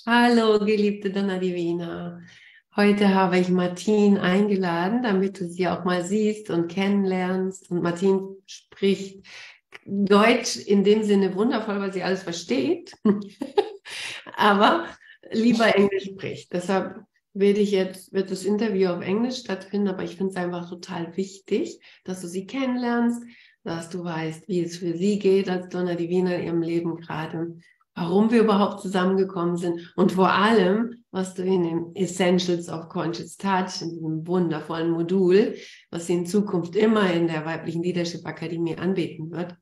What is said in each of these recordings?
Hallo, geliebte Donna Divina. Heute habe ich Martine eingeladen, damit du sie auch mal siehst und kennenlernst. Und Martine spricht Deutsch in dem Sinne wundervoll, weil sie alles versteht, aber lieber Englisch spricht. Deshalb wird das Interview auf Englisch stattfinden, aber ich finde es einfach total wichtig, dass du sie kennenlernst, dass du weißt, wie es für sie geht als Donna Divina in ihrem Leben gerade, warum wir überhaupt zusammengekommen sind und vor allem, was du in dem Essentials of Conscious Touch, in diesem wundervollen Modul, was sie in Zukunft immer in der weiblichen Leadership Akademie anbieten wird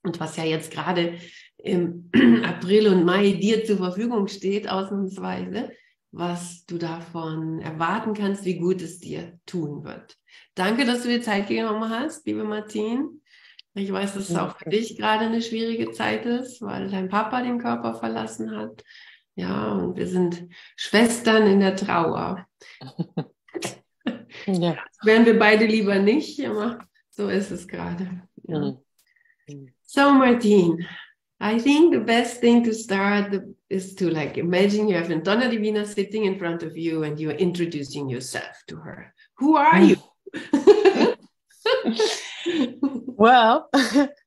und was ja jetzt gerade im April und Mai dir zur Verfügung steht, ausnahmsweise, was du davon erwarten kannst, wie gut es dir tun wird. Danke, dass du dir Zeit genommen hast, liebe Martine. Ich weiß, dass es auch für dich gerade eine schwierige Zeit ist, weil dein Papa den Körper verlassen hat. Ja, und wir sind Schwestern in der Trauer. Ja. Das wären wir beide lieber nicht, aber so ist es gerade. Ja. So, Martine, I think the best thing to start is to imagine you have a Donna Divina sitting in front of you and you're introducing yourself to her. Who are you? Well,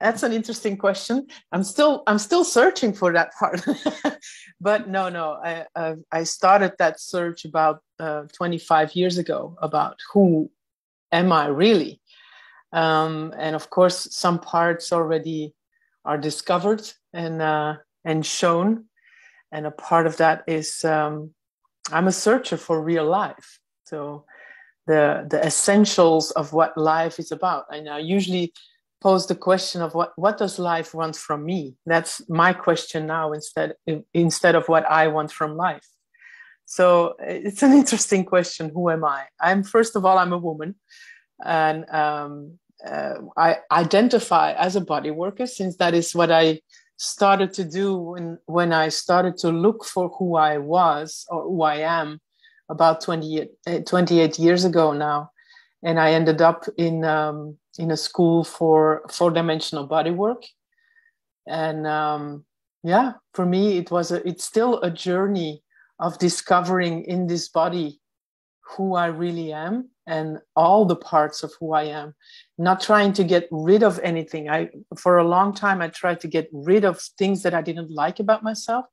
that's an interesting question. I'm still searching for that part. But no, I started that search about 25 years ago about who am I really? And of course, some parts already are discovered and shown. And a part of that is I'm a searcher for real life. So the essentials of what life is about. And I usually pose the question of what does life want from me? That's my question now instead of what I want from life. So it's an interesting question. Who am I? First of all, I'm a woman, and I identify as a body worker, since that is what I started to do when I started to look for who I was or who I am about 28 years ago now. And I ended up in a school for four-dimensional bodywork. And for me, it's still a journey of discovering in this body who I really am and all the parts of who I am, not trying to get rid of anything. For a long time, I tried to get rid of things that I didn't like about myself,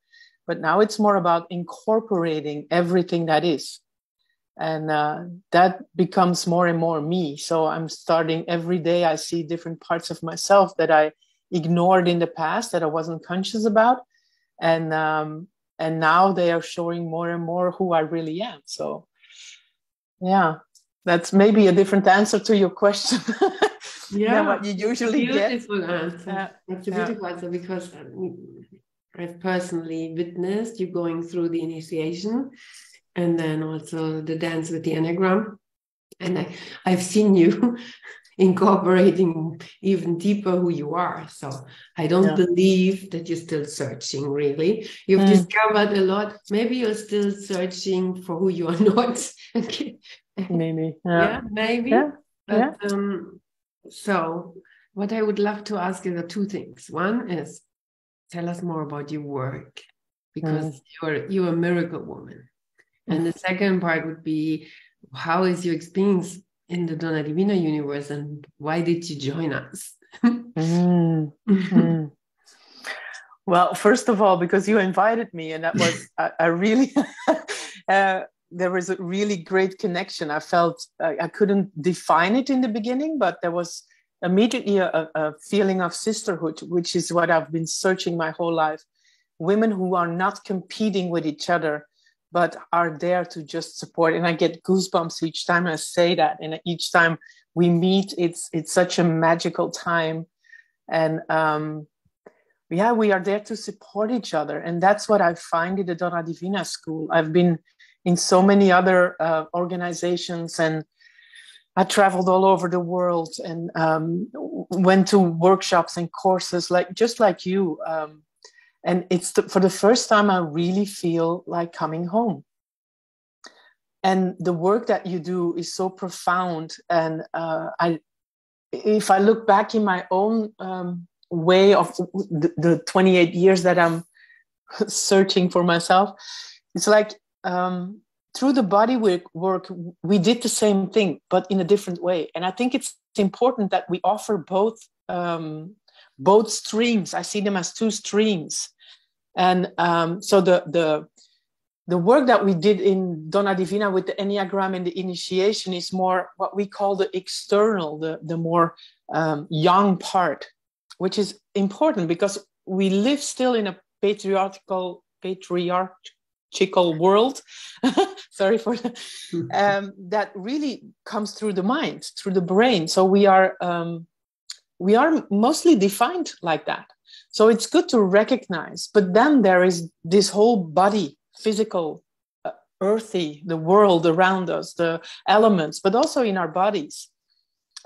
but now it's more about incorporating everything that is. And that becomes more and more me. So I'm starting every day, I see different parts of myself that I ignored in the past, that I wasn't conscious about. And now they are showing more and more who I really am. So yeah, that's maybe a different answer to your question than what you usually get. Answer. That's a beautiful answer, because I've personally witnessed you going through the initiation and then also the dance with the Enneagram. And I've seen you incorporating even deeper who you are. So I don't believe that you're still searching, really. You've discovered a lot. Maybe you're still searching for who you are not. Maybe. Maybe. Yeah. But, so what I would love to ask you are two things. One is, tell us more about your work, because you're a miracle woman. And the second part would be, how is your experience in the Donna Divina universe, and why did you join us? Well, first of all, because you invited me, and that was I really there was a really great connection. I felt I couldn't define it in the beginning, but there was immediately a feeling of sisterhood, which is what I've been searching my whole life. Women who are not competing with each other, but are there to just support. And I get goosebumps each time I say that. And each time we meet, it's such a magical time. And we are there to support each other. And that's what I find in the Donna Divina School. I've been in so many other organizations, and I traveled all over the world and went to workshops and courses, just like you. And it's for the first time I really feel like coming home. And the work that you do is so profound. And if I look back in my own way of the 28 years that I'm searching for myself. It's like through the body work, we did the same thing, but in a different way. And I think it's important that we offer both streams. I see them as two streams. And so the work that we did in Donna Divina with the Enneagram and the initiation is more what we call the external, the more young part, which is important because we live still in a patriarchal world. Sorry for that. That really comes through the mind, through the brain. So we are mostly defined like that. So it's good to recognize. But then there is this whole body, physical, earthy, the world around us, the elements, but also in our bodies.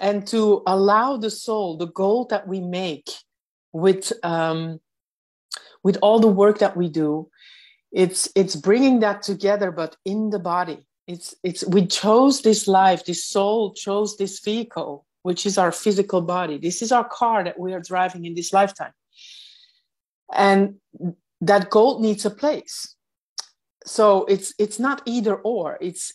And to allow the soul, the goal that we make with all the work that we do, it's bringing that together, but in the body. We chose this life, this soul chose this vehicle, which is our physical body. This is our car that we are driving in this lifetime. And that goal needs a place. So it's not either or, it's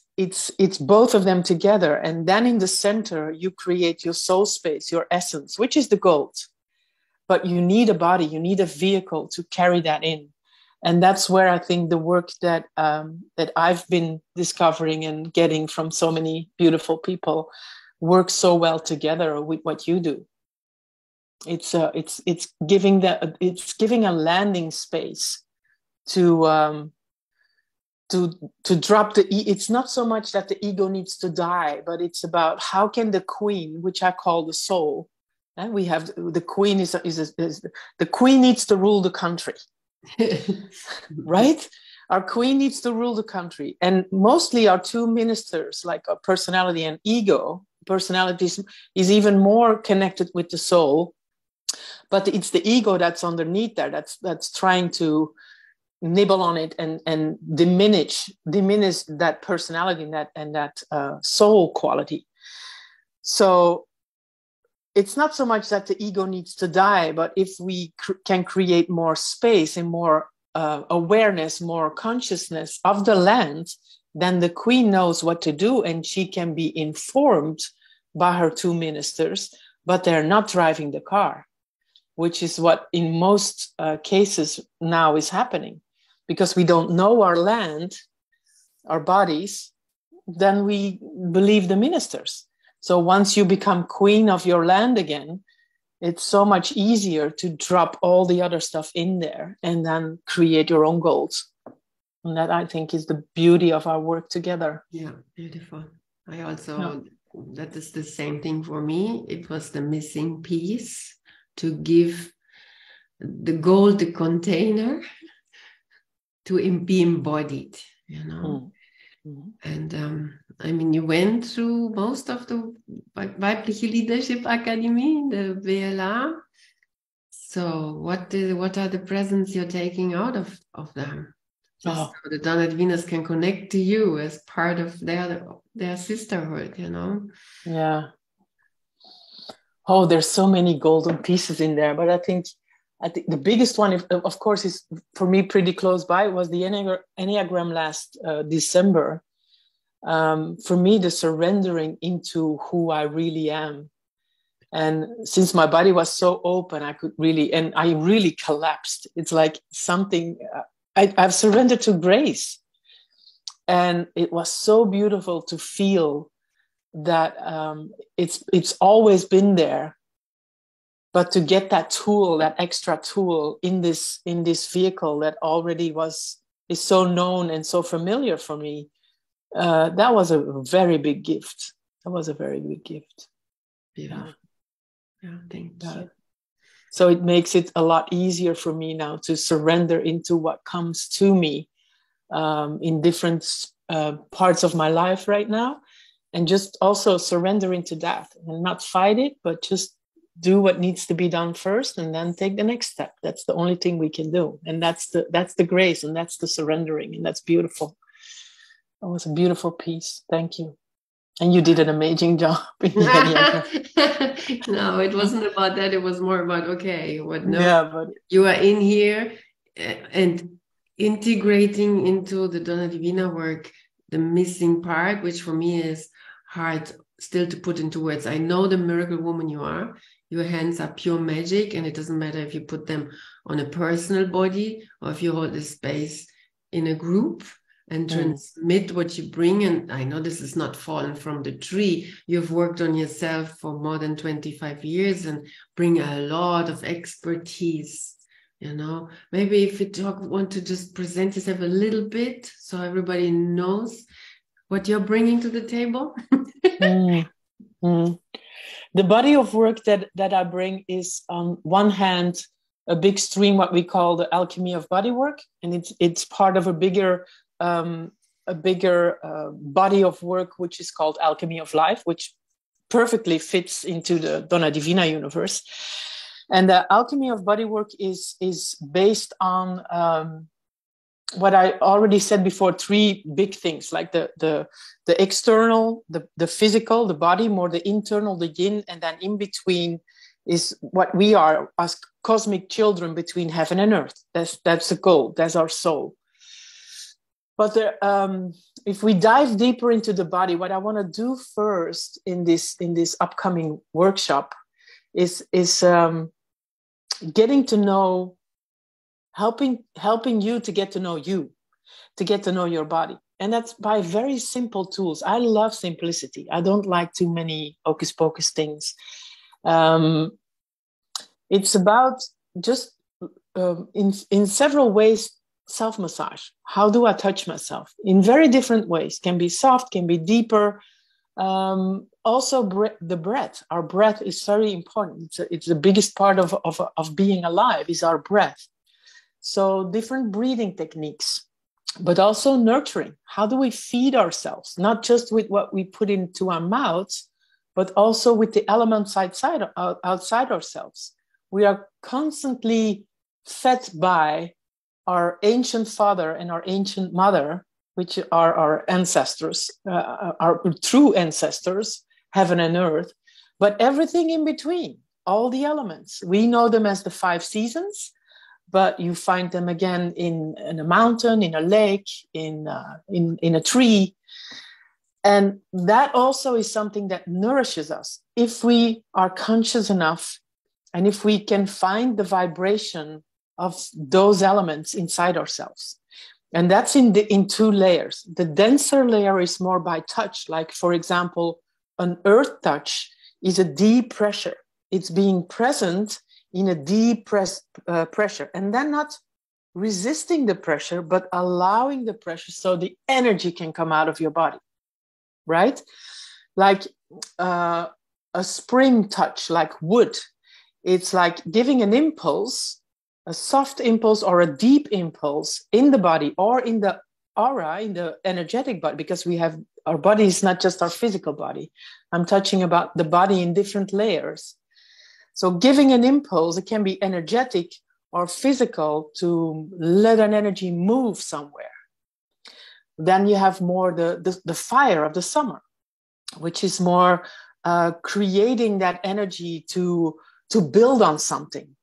both of them together. And then in the center, you create your soul space, your essence, which is the gold. But you need a body, you need a vehicle to carry that in. And that's where I think the work that I've been discovering and getting from so many beautiful people works so well together with what you do. It's giving a landing space to drop the it's not so much that the ego needs to die, but it's about how can the queen, which I call the soul, and we have the queen the queen needs to rule the country. Right? Our queen needs to rule the country. And mostly our two ministers, like our personality and ego, personality is even more connected with the soul. But it's the ego that's underneath there, that's trying to nibble on it and diminish that personality and that soul quality. So it's not so much that the ego needs to die, but if we can create more space and more awareness, more consciousness of the land, then the queen knows what to do and she can be informed by her two ministers, but they're not driving the car, which is what in most cases now is happening. Because we don't know our land, our bodies, then we believe the ministers. So once you become queen of your land again, it's so much easier to drop all the other stuff in there and then create your own goals. And that, I think, is the beauty of our work together. Yeah, beautiful. I also, that is the same thing for me. It was the missing piece to give the gold, the container, to be embodied, you know. Mm-hmm. And I mean, you went through most of the Weibliche Leadership Academy, the WLA. So what are the presents you're taking out of them? Just so the Donna Divinas can connect to you as part of their sisterhood, you know? Yeah. Oh, there's so many golden pieces in there, but I think the biggest one, of course, is for me pretty close by, was the Enneagram last December. For me, the surrendering into who I really am. And since my body was so open, I really collapsed. It's like something, I've surrendered to grace. And it was so beautiful to feel that it's always been there. But to get that tool, that extra tool in this vehicle that already is so known and so familiar for me, that was a very big gift. That was a very big gift. Yeah. Yeah, thank you. So it makes it a lot easier for me now to surrender into what comes to me in different parts of my life right now, and just also surrender into that and not fight it, but just do what needs to be done first and then take the next step. That's the only thing we can do. And that's the grace, and that's the surrendering. And that's beautiful. That was a beautiful piece. Thank you. And you did an amazing job. No, it wasn't about that. It was more about, but you are in here and integrating into the Donna Divina work the missing part, which for me is hard still to put into words. I know the miracle woman you are. Your hands are pure magic, and it doesn't matter if you put them on a personal body or if you hold a space in a group and transmit what you bring. And I know this is not fallen from the tree. You've worked on yourself for more than 25 years and bring a lot of expertise. You know, maybe if you want to just present yourself a little bit so everybody knows what you're bringing to the table. The body of work that I bring is, on one hand, a big stream, what we call the alchemy of body work, and it's part of a bigger body of work, which is called alchemy of life, which perfectly fits into the Donna Divina universe. And the alchemy of body work is based on what I already said before, three big things, like the external, the physical, the body, more the internal, the yin, and then in between is what we are as cosmic children between heaven and earth. That's the goal. That's our soul. But if we dive deeper into the body, what I want to do first in this upcoming workshop is getting to know, helping you to get to know you, to get to know your body. And that's by very simple tools. I love simplicity. I don't like too many hocus pocus things. It's about just in several ways, self-massage. How do I touch myself? In very different ways. Can be soft, can be deeper. Also, the breath. Our breath is very important. It's the biggest part of being alive is our breath. So different breathing techniques, but also nurturing. How do we feed ourselves? Not just with what we put into our mouths, but also with the elements outside ourselves. We are constantly fed by our ancient father and our ancient mother, which are our ancestors, our true ancestors, heaven and earth, but everything in between, all the elements. We know them as the 5 seasons, but you find them again in a mountain, in a lake, in a tree. And that also is something that nourishes us. If we are conscious enough, and if we can find the vibration of those elements inside ourselves. And that's in 2 layers. The denser layer is more by touch. Like, for example, an earth touch is a deep pressure. It's being present in a deep pressure, and then not resisting the pressure, but allowing the pressure so the energy can come out of your body, right? Like a spring touch, like wood. It's like giving an impulse, a soft impulse or a deep impulse in the body or in the aura, in the energetic body, because we have, our body is not just our physical body. I'm touching about the body in different layers. So giving an impulse, it can be energetic or physical to let an energy move somewhere. Then you have more the fire of the summer, which is more creating that energy to build on something.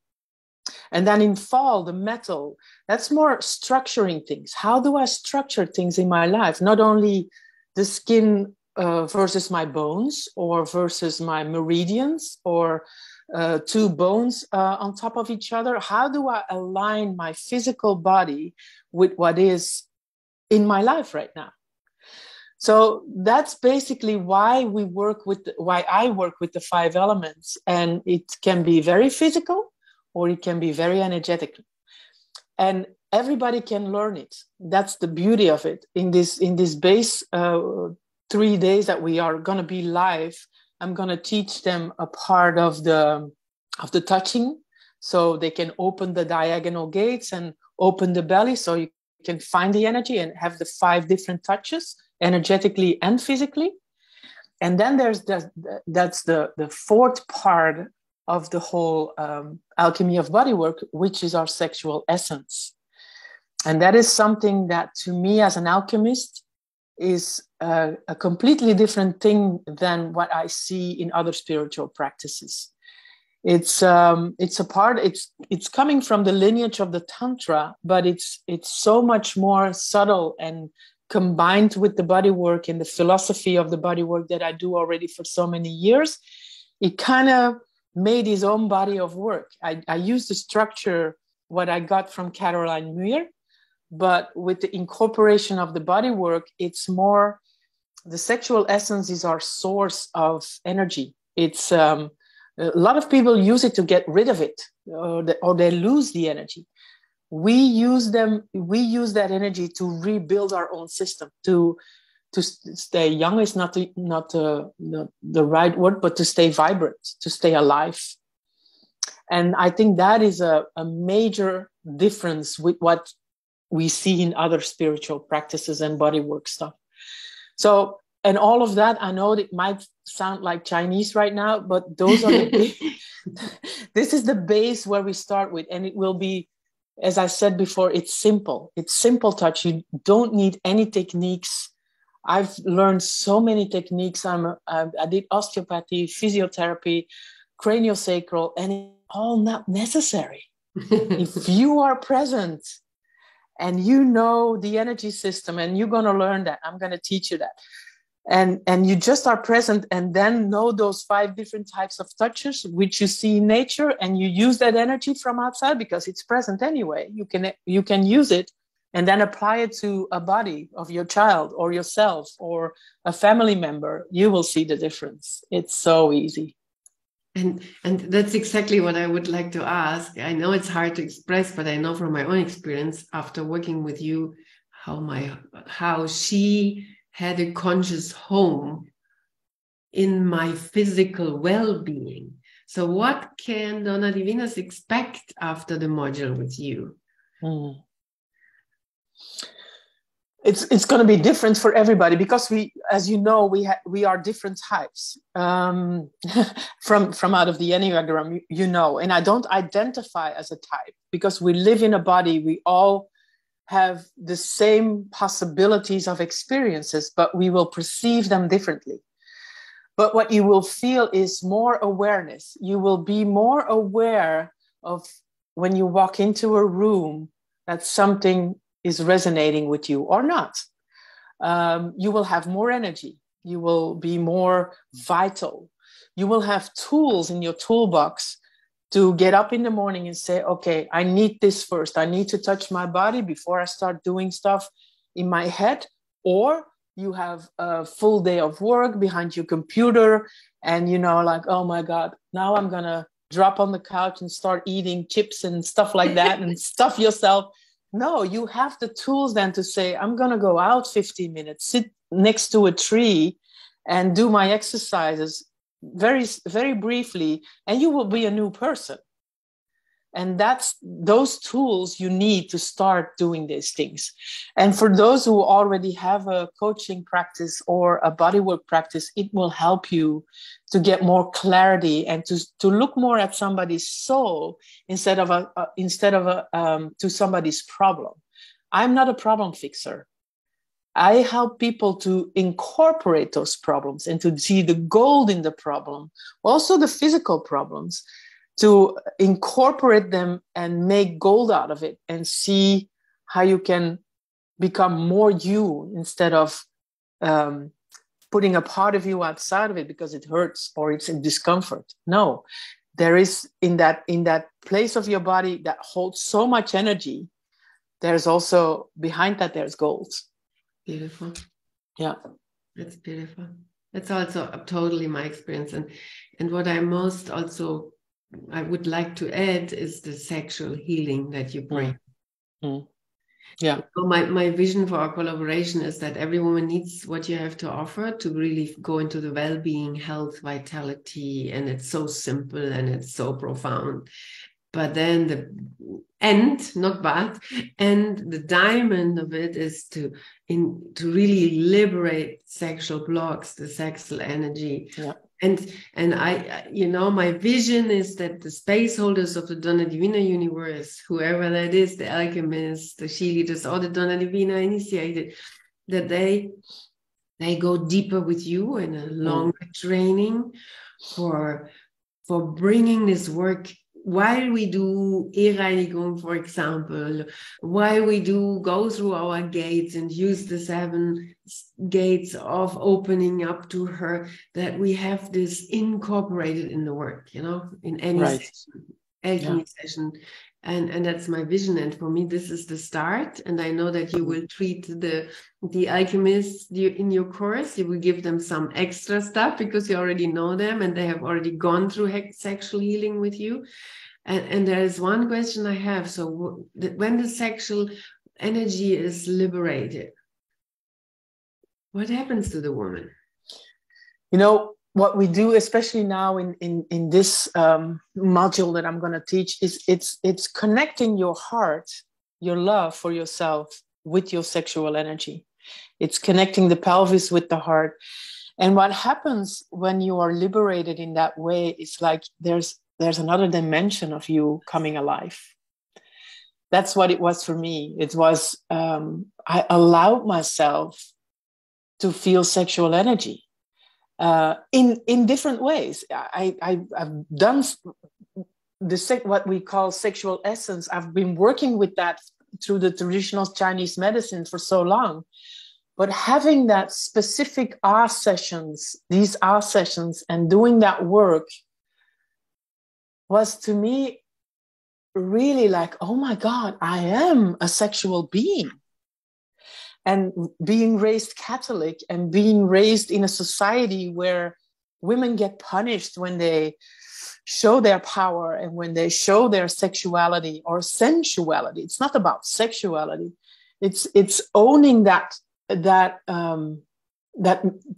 And then in fall, the metal, that's more structuring things. How do I structure things in my life? Not only the skin versus my bones or versus my meridians or 2 bones on top of each other. How do I align my physical body with what is in my life right now? So that's basically why I work with the 5 elements, and it can be very physical or it can be very energetic, and everybody can learn it. That's the beauty of it. In this base 3 days that we are going to be live, I'm going to teach them a part of the touching, so they can open the diagonal gates and open the belly, so you can find the energy and have the 5 different touches, energetically and physically. And then there's that's the 4th part of the whole alchemy of bodywork, which is our sexual essence. And that is something that, to me as an alchemist, is a completely different thing than what I see in other spiritual practices. It's a part. It's coming from the lineage of the Tantra, but it's so much more subtle and combined with the body work and the philosophy of the body work that I do already for so many years. It kind of made his own body of work. I used the structure what I got from Caroline Muir, but with the incorporation of the body work, it's more the sexual essence is our source of energy. It's a lot of people use it to get rid of it, or they lose the energy. We use that energy to rebuild our own system, to stay young is not the right word, but to stay vibrant, to stay alive. And I think that is a major difference with what we see in other spiritual practices and bodywork stuff. So, and all of that, I know it might sound like Chinese right now, but those are this is the base where we start with. And it will be, as I said before, it's simple. It's simple touch. You don't need any techniques. I've learned so many techniques. I did osteopathy, physiotherapy, craniosacral, and it's all not necessary. If you are present and you know the energy system and you're going to learn that, I'm going to teach you that. And you just are present and then know those 5 different types of touches which you see in nature, and you use that energy from outside because it's present anyway. You can use it and then apply it to a body of your child or yourself or a family member. You will see the difference. It's so easy. And that's exactly what I would like to ask. I know it's hard to express, but I know from my own experience after working with you how she had a conscious home in my physical well-being. So what can Donna Divinas expect after the module with you? It's going to be different for everybody because we, as you know, we are different types from out of the Enneagram, you know, and I don't identify as a type because we live in a body. We all have the same possibilities of experiences, but we will perceive them differently. But what you will feel is more awareness. You will be more aware of when you walk into a room that something is resonating with you or not. You will have more energy. You will be more vital. You will have tools in your toolbox to get up in the morning and say, okay, I need this first. I need to touch my body before I start doing stuff in my head. Or you have a full day of work behind your computer and, you know, like, oh my God, now I'm going to drop on the couch and start eating chips and stuff like that and stuff yourself. No, you have the tools then to say, I'm going to go out 15 minutes, sit next to a tree and do my exercises very, very briefly, and you will be a new person. And that's those tools you need to start doing these things. And for those who already have a coaching practice or a bodywork practice, it will help you to get more clarity and to look more at somebody's soul instead of to somebody's problem. I'm not a problem fixer. I help people to incorporate those problems and to see the gold in the problem, also the physical problems, to incorporate them and make gold out of it and see how you can become more you instead of putting a part of you outside of it because it hurts or it's in discomfort. No, there is in that place of your body that holds so much energy, there's also behind that, there's gold. Beautiful. Yeah. That's beautiful. That's also totally my experience. And what I most also, I would like to add is the sexual healing that you bring. Yeah. So my vision for our collaboration is that every woman needs what you have to offer to really go into the well-being, health, vitality. And it's so simple and it's so profound. But then the diamond of it is to really liberate sexual blocks, the sexual energy. Yeah. And I, you know, my vision is that the space holders of the Donna Divina universe, whoever that is, the alchemists, the she-leaders, or the Donna Divina initiated, that they go deeper with you in a longer training for for bringing this work while we do E-Reinigung, for example, while we do go through our gates and use the 7 gates of opening up to her, that we have this incorporated in the work, in any session, alchemy session. And that's my vision. And for me, this is the start. And I know that you will treat the alchemists in your course. You will give them some extra stuff because you already know them and they have already gone through sexual healing with you. And there is one question I have. So when the sexual energy is liberated, what happens to the woman? What we do, especially now in this module that I'm going to teach, is it's connecting your heart, your love for yourself with your sexual energy. It's connecting the pelvis with the heart. And what happens when you are liberated in that way is like there's another dimension of you coming alive. That's what it was for me. It was I allowed myself to feel sexual energy. In different ways. I've done what we call sexual essence. I've been working with that through the traditional Chinese medicine for so long. But having that specific these R sessions and doing that work was to me really like, oh my God, I am a sexual being. And being raised Catholic and being raised in a society where women get punished when they show their power and when they show their sexuality or sensuality. It's not about sexuality. It's owning that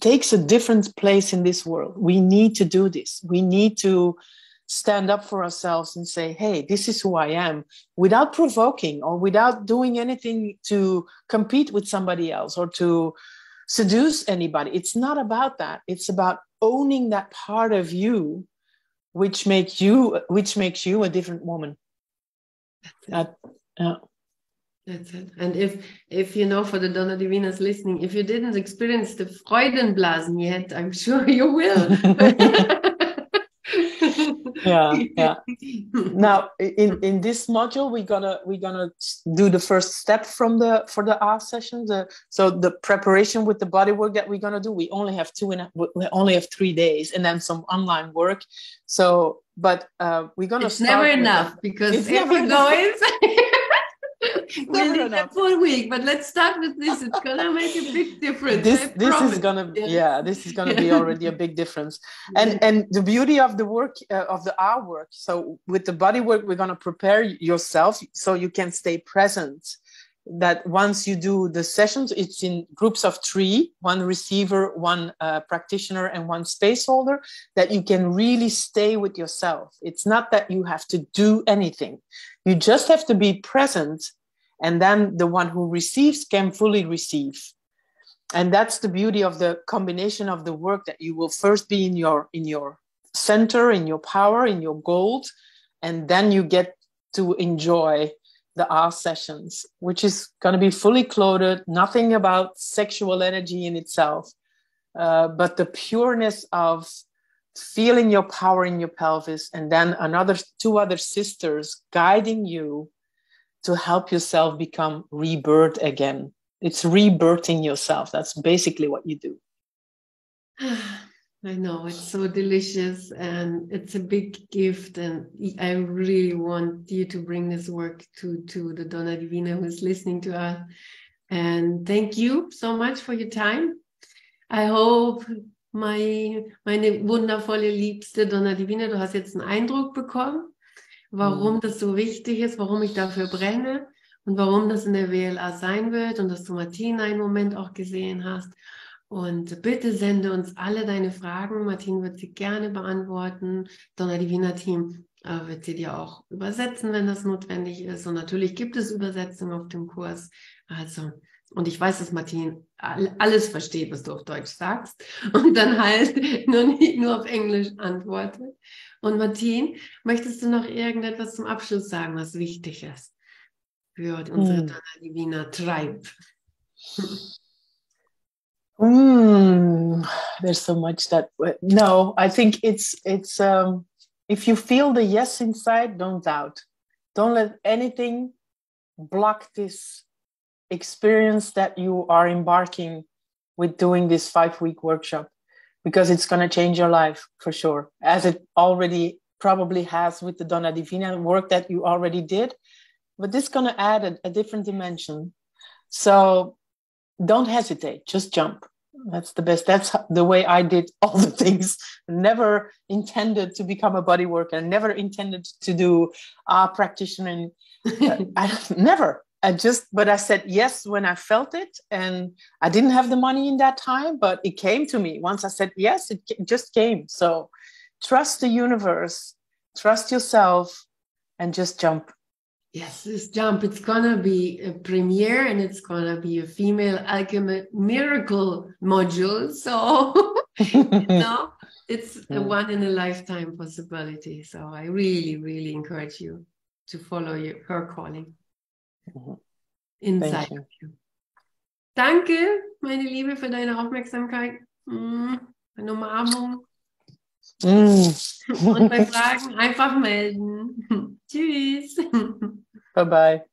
takes a different place in this world. We need to do this. We need to stand up for ourselves and say, hey, this is who I am, without provoking or without doing anything to compete with somebody else or to seduce anybody. It's not about that. It's about owning that part of you, which makes you a different woman. That's it. And if for the Donna Divinas listening, if you didn't experience the Freudenblasen yet, I'm sure you will. Yeah. Now in this module we're gonna do the first step for the R session. So the preparation with the body work that we're gonna do. We only have 3 days, and then some online work. So, but we're gonna. It's never enough because if you go inside. We'll need a full week, but let's start with this. It's gonna make a big difference. This is gonna be already a big difference. And the beauty of the work of the R work. So with the body work, we're gonna prepare yourself so you can stay present. That once you do the sessions, it's in groups of 3, 1 receiver, 1 practitioner, and 1 space holder, that you can really stay with yourself. It's not that you have to do anything. You just have to be present, and then the one who receives can fully receive. And that's the beauty of the combination of the work, that you will first be in your center, in your power, in your gold, and then you get to enjoy the R sessions, which is going to be fully clothed, nothing about sexual energy in itself, but the pureness of feeling your power in your pelvis, and then 2 other sisters guiding you to help yourself become rebirth again. It's rebirthing yourself. That's basically what you do. I know, it's so delicious and it's a big gift, and I really want you to bring this work to the Donna Divina who is listening to us. And thank you so much for your time. I hope meine wundervolle, liebste Donna Divina, du hast jetzt einen Eindruck bekommen, warum das so wichtig ist, warum ich dafür brenne und warum das in der WLA sein wird, und dass du Martina einen Moment auch gesehen hast. Und bitte sende uns alle deine Fragen. Martin wird sie gerne beantworten. Donna Divina Team wird sie dir auch übersetzen, wenn das notwendig ist. Und natürlich gibt es Übersetzungen auf dem Kurs. Also, und ich weiß, dass Martin alles versteht, was du auf Deutsch sagst. Und dann halt nicht nur auf Englisch antwortet. Und Martin, möchtest du noch irgendetwas zum Abschluss sagen, was wichtig ist für unsere Donna Divina Tribe? There's so much that, no, I think it's if you feel the yes inside, don't doubt. Don't let anything block this experience that you are embarking with doing this 5-week workshop, because it's going to change your life for sure, as it already probably has with the Donna Divina work that you already did. But this is going to add a different dimension. So don't hesitate, just jump. That's the best. That's the way I did all the things. Never intended to become a body worker. Never intended to do practitioner. Never. But I said yes when I felt it, and I didn't have the money in that time, but it came to me. Once I said yes, it just came. So trust the universe, trust yourself, and just jump. Yes, this jump. It's gonna be a premiere, and it's gonna be a female alchemy miracle module. So it's a one in a lifetime possibility. So I really, really encourage you to follow her calling. Inside of you. Danke, meine Liebe, für deine Aufmerksamkeit. Eine Umarmung. Und bei Fragen einfach melden. Tschüss. Bye-bye.